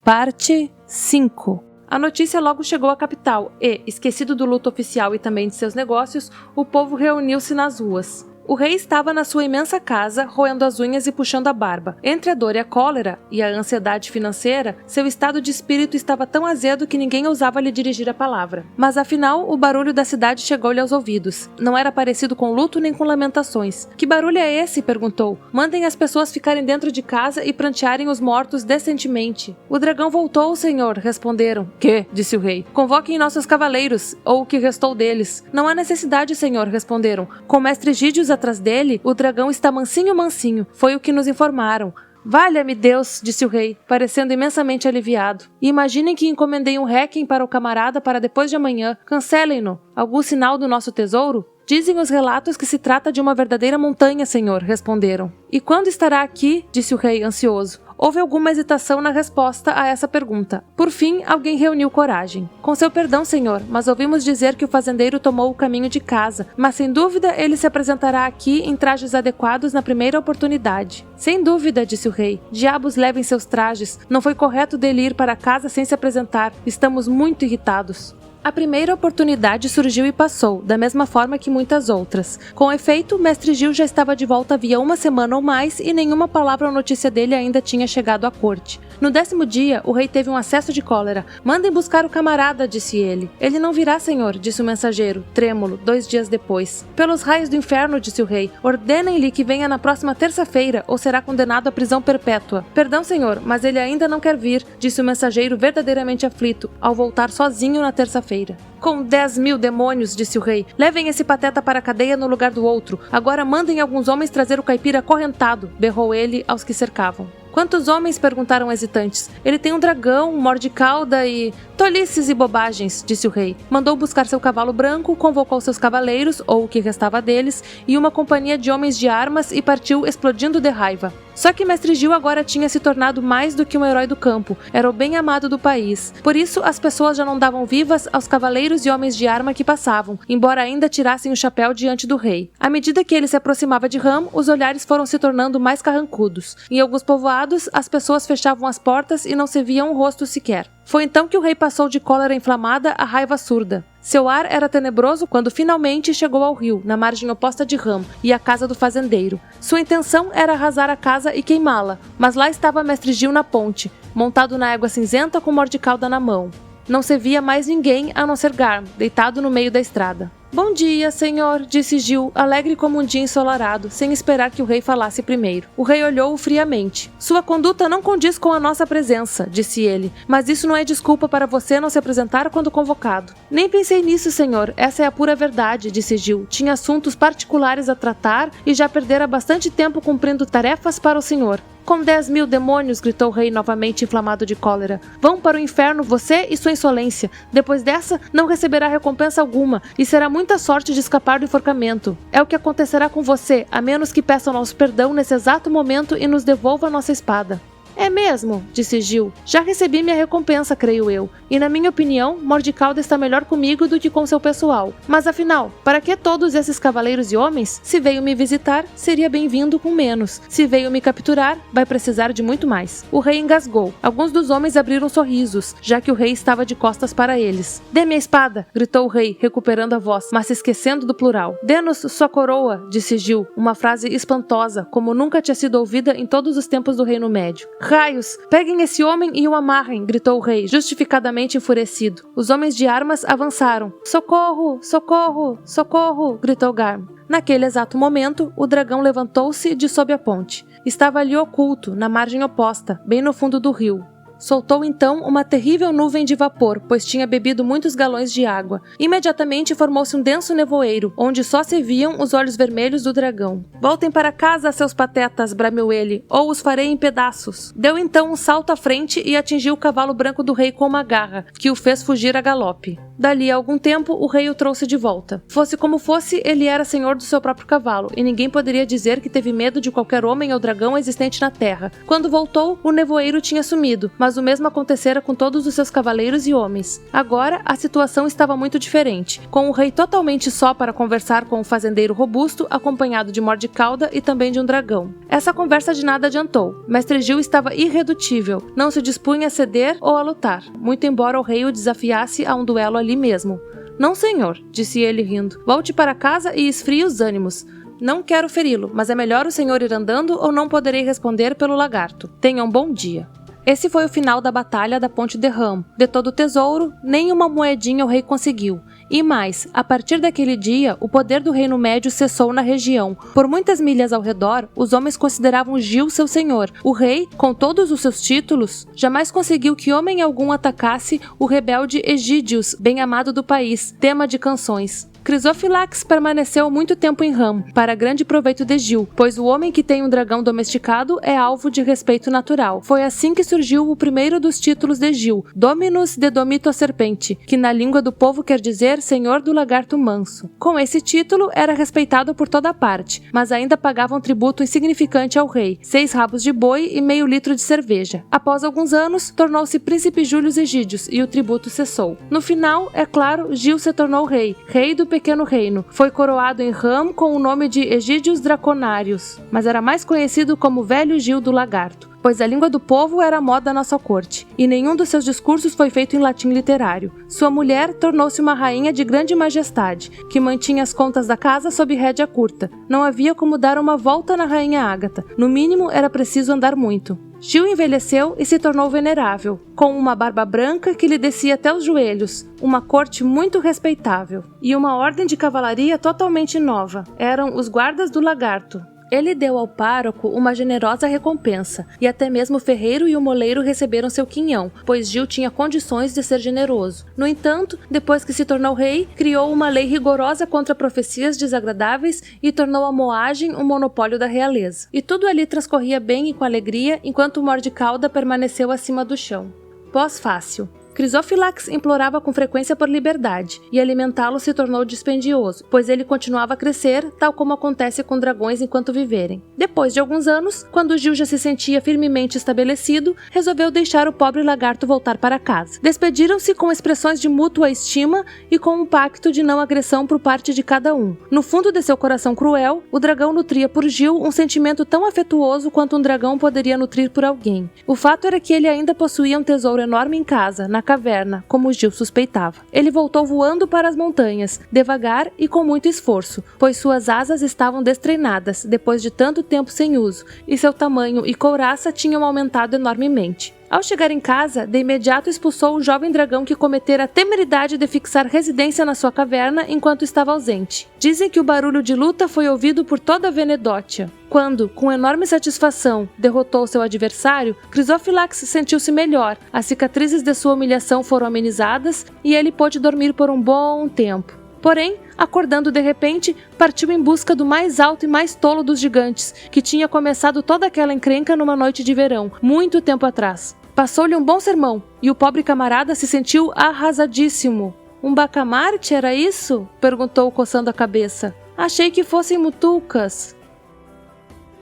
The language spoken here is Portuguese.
Parte 5. A notícia logo chegou à capital e, esquecido do luto oficial e também de seus negócios, o povo reuniu-se nas ruas. O rei estava na sua imensa casa, roendo as unhas e puxando a barba. Entre a dor e a cólera, e a ansiedade financeira, seu estado de espírito estava tão azedo que ninguém ousava lhe dirigir a palavra. Mas afinal, o barulho da cidade chegou-lhe aos ouvidos. Não era parecido com luto nem com lamentações. Que barulho é esse? Perguntou. Mandem as pessoas ficarem dentro de casa e prantearem os mortos decentemente. O dragão voltou, senhor, responderam. Que? Disse o rei. Convoquem nossos cavaleiros, ou o que restou deles. Não há necessidade, senhor, responderam. Com o mestre Gídios atrás dele, o dragão está mansinho, foi o que nos informaram. Valha-me Deus, disse o rei, parecendo imensamente aliviado. E imaginem que encomendei um réquiem para o camarada para depois de amanhã. Cancelem-no. Algum sinal do nosso tesouro? Dizem os relatos que se trata de uma verdadeira montanha, senhor, responderam. E quando estará aqui? Disse o rei, ansioso. Houve alguma hesitação na resposta a essa pergunta. Por fim, alguém reuniu coragem. Com seu perdão, senhor, mas ouvimos dizer que o fazendeiro tomou o caminho de casa, mas sem dúvida ele se apresentará aqui em trajes adequados na primeira oportunidade. Sem dúvida, disse o rei. Diabos levem seus trajes. Não foi correto dele ir para casa sem se apresentar. Estamos muito irritados. A primeira oportunidade surgiu e passou, da mesma forma que muitas outras. Com efeito, Mestre Gil já estava de volta havia uma semana ou mais e nenhuma palavra ou notícia dele ainda tinha chegado à corte. No 10º dia, o rei teve um acesso de cólera. Mandem buscar o camarada, disse ele. Ele não virá, senhor, disse o mensageiro, trêmulo, 2 dias depois. Pelos raios do inferno, disse o rei, ordenem-lhe que venha na próxima terça-feira ou será condenado à prisão perpétua. Perdão, senhor, mas ele ainda não quer vir, disse o mensageiro verdadeiramente aflito, ao voltar sozinho na terça-feira. Com 10.000 demônios, disse o rei, levem esse pateta para a cadeia no lugar do outro. Agora mandem alguns homens trazer o caipira acorrentado, berrou ele aos que cercavam. Quantos homens? Perguntaram hesitantes. Ele tem um dragão, um morde-cauda e... Tolices e bobagens, disse o rei. Mandou buscar seu cavalo branco, convocou seus cavaleiros, ou o que restava deles, e uma companhia de homens de armas e partiu explodindo de raiva. Só que Mestre Gil agora tinha se tornado mais do que um herói do campo, era o bem amado do país. Por isso, as pessoas já não davam vivas aos cavaleiros e homens de arma que passavam, embora ainda tirassem o chapéu diante do rei. À medida que ele se aproximava de Ram, os olhares foram se tornando mais carrancudos. Em alguns povoados, as pessoas fechavam as portas e não se via um rosto sequer. Foi então que o rei passou de cólera inflamada a raiva surda. Seu ar era tenebroso quando finalmente chegou ao rio, na margem oposta de Ram, e à casa do fazendeiro. Sua intenção era arrasar a casa e queimá-la, mas lá estava Mestre Gil na ponte, montado na égua cinzenta com morde-cauda na mão. Não se via mais ninguém a não ser Garm, deitado no meio da estrada. Bom dia, senhor, disse Gil, alegre como um dia ensolarado, sem esperar que o rei falasse primeiro. O rei olhou-o friamente. Sua conduta não condiz com a nossa presença, disse ele, mas isso não é desculpa para você não se apresentar quando convocado. Nem pensei nisso, senhor, essa é a pura verdade, disse Gil. Tinha assuntos particulares a tratar e já perdera bastante tempo cumprindo tarefas para o senhor. Com 10.000 demônios, gritou o rei novamente inflamado de cólera. Vão para o inferno você e sua insolência. Depois dessa, não receberá recompensa alguma e será muita sorte de escapar do enforcamento. É o que acontecerá com você, a menos que peça nosso perdão nesse exato momento e nos devolva nossa espada. É mesmo, disse Gil. Já recebi minha recompensa, creio eu. E na minha opinião, Morde-cauda está melhor comigo do que com seu pessoal. Mas afinal, para que todos esses cavaleiros e homens? Se veio me visitar, seria bem-vindo com menos. Se veio me capturar, vai precisar de muito mais. O rei engasgou. Alguns dos homens abriram sorrisos, já que o rei estava de costas para eles. Dê-me a espada, gritou o rei, recuperando a voz, mas se esquecendo do plural. Dê-nos sua coroa, disse Gil, uma frase espantosa, como nunca tinha sido ouvida em todos os tempos do Reino Médio. Raios! Peguem esse homem e o amarrem, gritou o rei, justificadamente enfurecido. Os homens de armas avançaram. Socorro! Socorro! Socorro! Gritou Garm. Naquele exato momento, o dragão levantou-se de sob a ponte. Estava ali oculto, na margem oposta, bem no fundo do rio. Soltou então uma terrível nuvem de vapor, pois tinha bebido muitos galões de água. Imediatamente formou-se um denso nevoeiro, onde só se viam os olhos vermelhos do dragão. Voltem para casa, seus patetas, bramiu ele, ou os farei em pedaços. Deu então um salto à frente e atingiu o cavalo branco do rei com uma garra, que o fez fugir a galope. Dali a algum tempo, o rei o trouxe de volta. Fosse como fosse, ele era senhor do seu próprio cavalo, e ninguém poderia dizer que teve medo de qualquer homem ou dragão existente na terra. Quando voltou, o nevoeiro tinha sumido, mas o mesmo acontecera com todos os seus cavaleiros e homens. Agora, a situação estava muito diferente, com o rei totalmente só para conversar com o fazendeiro robusto, acompanhado de Mordicalda e também de um dragão. Essa conversa de nada adiantou. Mestre Gil estava irredutível, não se dispunha a ceder ou a lutar, muito embora o rei o desafiasse a um duelo ali mesmo. Não, senhor, disse ele rindo. Volte para casa e esfrie os ânimos. Não quero feri-lo, mas é melhor o senhor ir andando ou não poderei responder pelo lagarto. Tenha um bom dia. Esse foi o final da batalha da Ponte de Ram. De todo o tesouro, nem uma moedinha o rei conseguiu. E mais, a partir daquele dia, o poder do Reino Médio cessou na região. Por muitas milhas ao redor, os homens consideravam Gil seu senhor. O rei, com todos os seus títulos, jamais conseguiu que homem algum atacasse o rebelde Egídios, bem amado do país, tema de canções. Crisófilax permaneceu muito tempo em Ram, para grande proveito de Gil, pois o homem que tem um dragão domesticado é alvo de respeito natural. Foi assim que surgiu o primeiro dos títulos de Gil, Dominus de Domito a Serpente, que na língua do povo quer dizer Senhor do Lagarto Manso. Com esse título, era respeitado por toda parte, mas ainda pagava um tributo insignificante ao rei, 6 rabos de boi e meio litro de cerveja. Após alguns anos, tornou-se Príncipe Július Egídios e o tributo cessou. No final, é claro, Gil se tornou rei do pequeno reino. Foi coroado em Ram com o nome de Egídios Draconários, mas era mais conhecido como Velho Gil do Lagarto, pois a língua do povo era a moda na sua corte, e nenhum dos seus discursos foi feito em latim literário. Sua mulher tornou-se uma rainha de grande majestade, que mantinha as contas da casa sob rédea curta. Não havia como dar uma volta na rainha Ágata, no mínimo era preciso andar muito. Gil envelheceu e se tornou venerável, com uma barba branca que lhe descia até os joelhos, uma corte muito respeitável, e uma ordem de cavalaria totalmente nova. Eram os guardas do lagarto. Ele deu ao pároco uma generosa recompensa, e até mesmo o ferreiro e o moleiro receberam seu quinhão, pois Gil tinha condições de ser generoso. No entanto, depois que se tornou rei, criou uma lei rigorosa contra profecias desagradáveis e tornou a moagem um monopólio da realeza. E tudo ali transcorria bem e com alegria, enquanto Mordicalda permaneceu acima do chão. Pós-fácil. Crisófilax implorava com frequência por liberdade, e alimentá-lo se tornou dispendioso, pois ele continuava a crescer, tal como acontece com dragões enquanto viverem. Depois de alguns anos, quando Gil já se sentia firmemente estabelecido, resolveu deixar o pobre lagarto voltar para casa. Despediram-se com expressões de mútua estima e com um pacto de não agressão por parte de cada um. No fundo de seu coração cruel, o dragão nutria por Gil um sentimento tão afetuoso quanto um dragão poderia nutrir por alguém. O fato era que ele ainda possuía um tesouro enorme em casa, na caverna, como Gil suspeitava. Ele voltou voando para as montanhas, devagar e com muito esforço, pois suas asas estavam destreinadas, depois de tanto tempo sem uso, e seu tamanho e couraça tinham aumentado enormemente. Ao chegar em casa, de imediato expulsou o jovem dragão que cometera a temeridade de fixar residência na sua caverna enquanto estava ausente. Dizem que o barulho de luta foi ouvido por toda a Venedótia. Quando, com enorme satisfação, derrotou seu adversário, Crisófilax sentiu-se melhor, as cicatrizes de sua humilhação foram amenizadas e ele pôde dormir por um bom tempo. Porém, acordando de repente, partiu em busca do mais alto e mais tolo dos gigantes, que tinha começado toda aquela encrenca numa noite de verão, muito tempo atrás. Passou-lhe um bom sermão, e o pobre camarada se sentiu arrasadíssimo. Um bacamarte, era isso? Perguntou, coçando a cabeça. Achei que fossem mutucas.